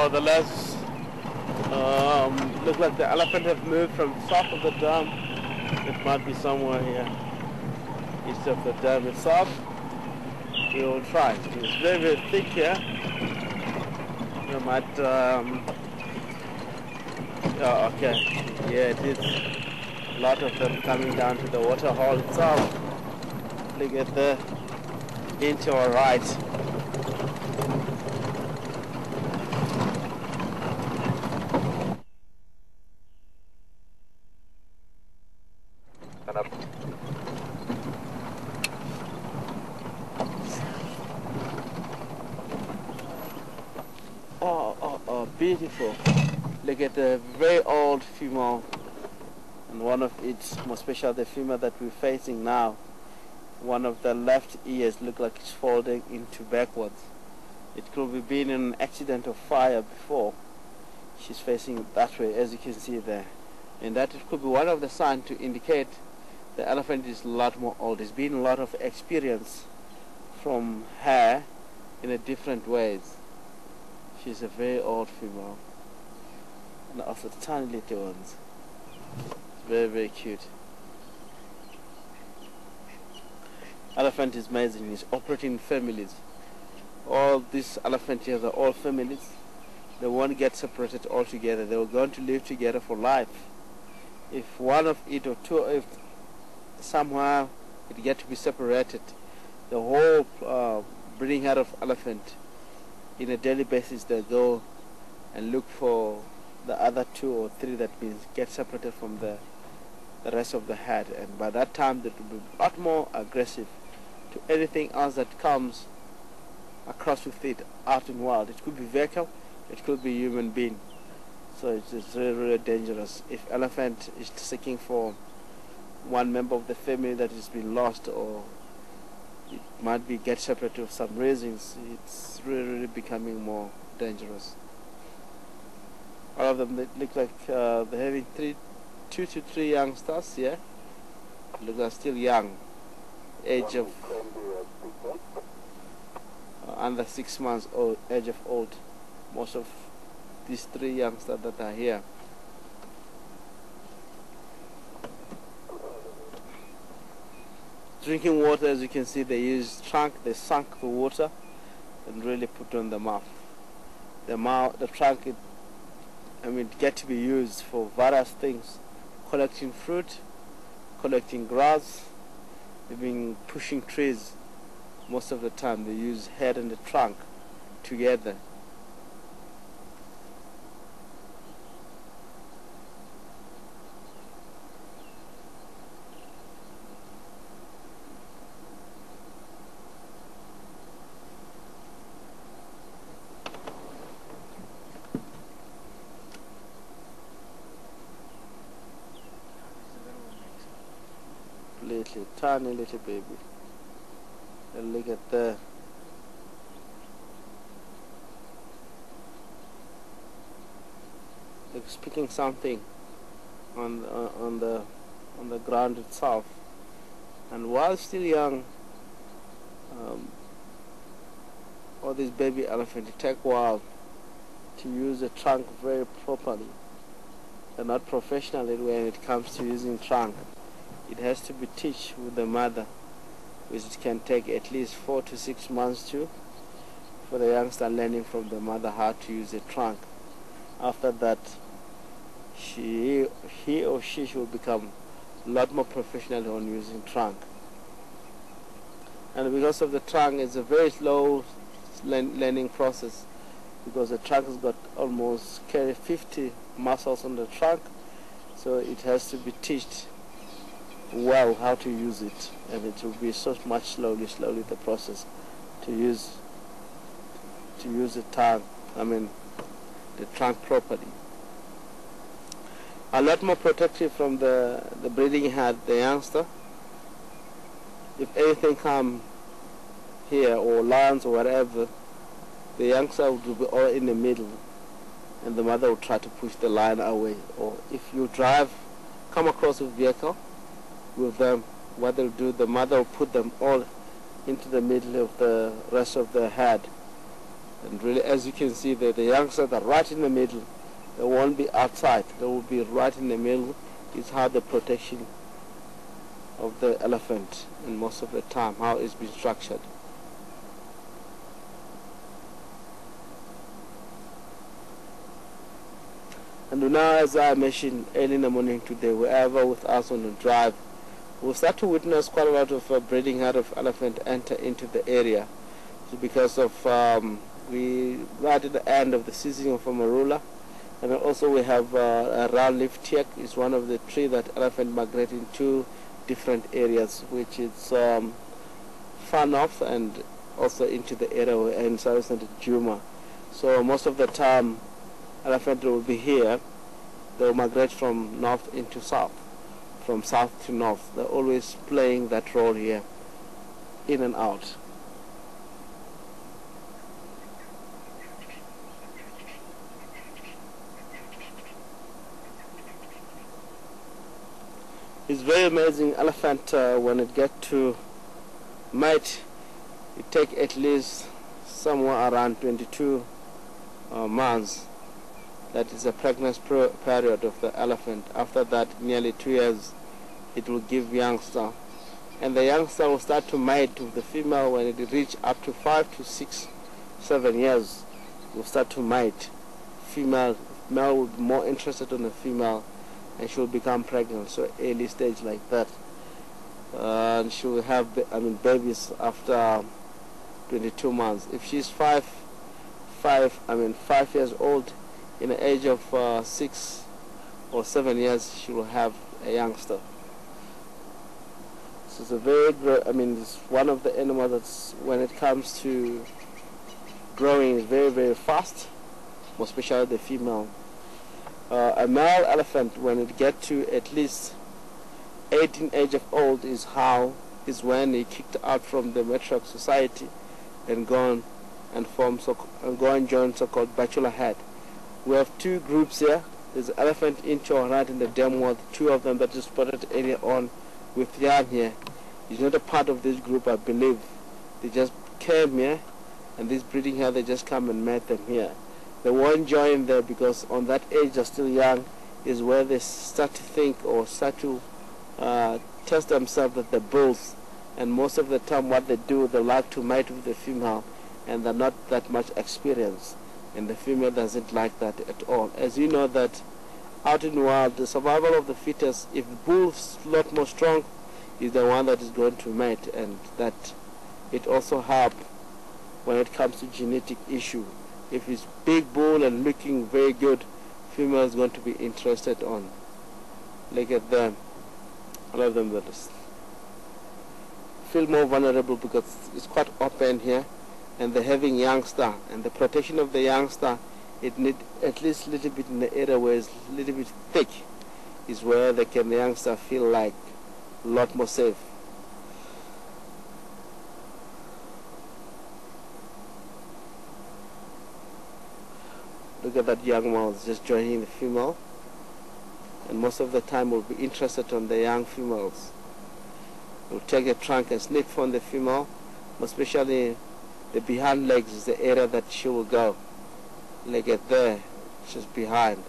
more or less. Look like the elephant have moved from south of the dam. It might be somewhere here east of the dam itself. We will try. It's very, very thick here. You might oh, okay, yeah, it is a lot of them coming down to the water hole itself. Look at the into our right. Oh, beautiful. Look at the very old female, and one of its, more especially the female that we're facing now, one of the left ears look like it's folding into backwards. It could have been an accident of fire before. She's facing that way, as you can see there. And that it could be one of the signs to indicate the elephant is a lot more old. There's been a lot of experience from her in a different ways. She's a very old female. And also tiny little ones. Very, very cute. Elephant is amazing. It's operating in families. All these elephant here are all families. They won't get separated altogether. They were going to live together for life. If one of it or two, if somehow it get to be separated, the whole breeding herd of elephant, in a daily basis, they go and look for the other 2 or 3 that means get separated from the rest of the herd, and by that time they will be a lot more aggressive to anything else that comes across with it out in wild. It could be vehicle, it could be human being. So it's really, really dangerous. If elephant is seeking for one member of the family that has been lost, or it might be get separated for some reasons, it's really, really becoming more dangerous. All of them, they look like they're having 2 to 3 youngsters here. Look, they're still young, age of under 6 months old, age of old. Most of these 3 youngsters that are here. Drinking water, as you can see, they use trunk. They sunk the water and really put on the mouth. The trunk, get to be used for various things: collecting fruit, collecting grass, even pushing trees. Most of the time they use head and the trunk together. Little tiny little baby. And look at the picking something on the ground itself. And while still young, all these baby elephants, it take a while to use the trunk very properly. They're not professional when it comes to using trunk. It has to be taught with the mother, which can take at least 4 to 6 months for the youngster learning from the mother how to use a trunk. After that, he or she will become a lot more professional on using trunk. And because of the trunk, it's a very slow learning process, because the trunk has got almost carry 50 muscles on the trunk, so it has to be taught well how to use it, and it will be so much slowly the process to use the trunk properly. A lot more protective from the breeding herd, the youngster. If anything come here, or lions or whatever, the youngster will be all in the middle, and the mother will try to push the lion away. Or if you come across a vehicle with them, what they'll do, the mother will put them all into the middle of the rest of the herd, And really, as you can see there, the youngsters are right in the middle. They won't be outside. They will be right in the middle. It's how the protection of the elephant, and most of the time how it's been structured. And now, as I mentioned early in the morning today, wherever with us on the drive, we'll start to witness quite a lot of breeding out of elephant enter into the area. So because of we right at the end of the season of Marula, and also we have a round-leaf teak is one of the trees that elephant migrate into different areas, which is far north and also into the area in southern Juma. So most of the time elephant will be here. They will migrate from north into south, from south to north. They're always playing that role here, in and out. It's very amazing elephant when it gets to mate. It takes at least somewhere around 22 months. That is a pregnancy period of the elephant. After that, nearly 2 years, it will give youngster. And the youngster will start to mate with the female when it reaches up to 5 to 6, 7 years. It will start to mate. Male will be more interested in the female, and she will become pregnant. So early stage like that. And she will have babies after 22 months. If she's 5 years old, in the age of 6 or 7 years, she will have a youngster. So it's a very, it's one of the animals that's, when it comes to growing, is very, very fast, more especially the female. A male elephant, when it gets to at least 18 age of old, is when he kicked out from the matriarch society and gone and join so-called bachelor head. We have two groups here. There's an elephant inshore right in the dam wall. Two of them that just spotted earlier on with Jan here. He's not a part of this group, I believe. They just came here, and this breeding here, they just come and met them here. They won't join there because on that age, they're still young, is where they start to think or start to test themselves that they're bulls. And most of the time what they do, they like to mate with the female, and they're not that much experienced. And the female doesn't like that at all. As you know that out in the wild, the survival of the fittest, if the bull's a lot more strong, is the one that is going to mate, and that it also helps when it comes to genetic issue. If it's big bull and looking very good, female is going to be interested on. Look at them. All of them that feel more vulnerable because it's quite open here. And they're having youngster, and the protection of the youngster, it need at least a little bit in the area where it's a little bit thick, is where the youngster feel like a lot more safe. Look at that young male just joining the female, and most of the time will be interested on the young females. Will take the trunk and sniff on the female, especially the behind legs is the area that she will go. Like at there, just behind.